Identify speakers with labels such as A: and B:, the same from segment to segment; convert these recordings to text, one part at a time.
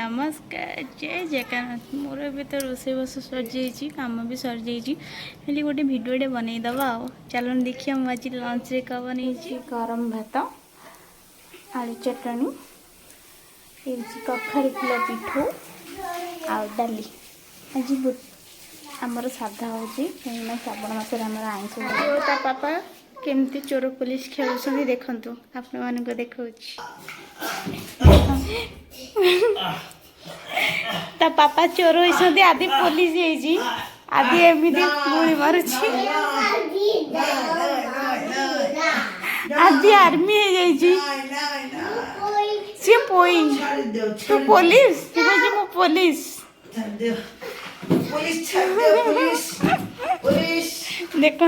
A: नमस्कार जय जगन्नाथ। मोर ए तो रोसे बस सर कम भी सर जाइए गोटे भिडियोटे बनईदे आ चलो देखिए मुझे आज लंच रे कब बनी गरम भात आलू चटनी कखारी फुल पिठू आ डाली आज आमर साधा हो कहीं श्रावण मसरे आम आईस पापा केमती चोर पुलिस खेलुं देखु आपण मान देखा ता पापा चोर होती आदि पुलिस होती आदि एमती गुली मारुची आदि आर्मी सी पोई तू पुलिस मु पुलिस देखो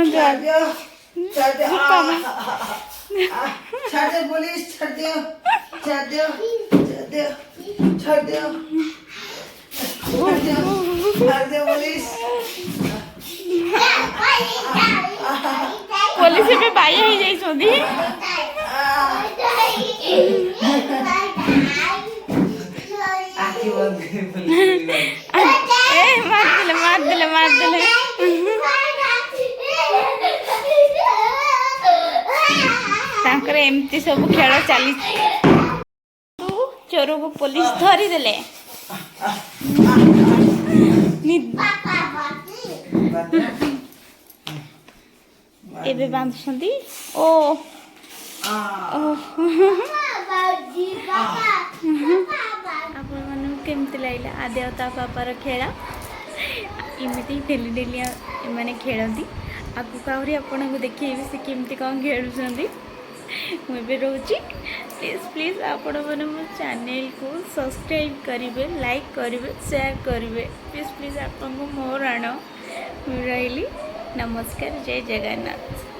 A: पुलिस भी बाई हो जाइछोदी मार देले तांकर एमती सब खेल चली चोर को पुलिस धरी देले एबे बांधुछंती ओ आपण मन केमती लागला आदि ता पापार खेला इमती डेली डेली मैंने खेलती आगू आहरी आपन को देखिए से केमती कौन खेलुँच मुझे रोची प्लीज प्लीज आपण मैंने मो चैनल को सब्सक्राइब करेंगे लाइक करेंगे शेयर करेंगे प्लीज प्लीज आपको मोर आण रही नमस्कार जय जगन्नाथ।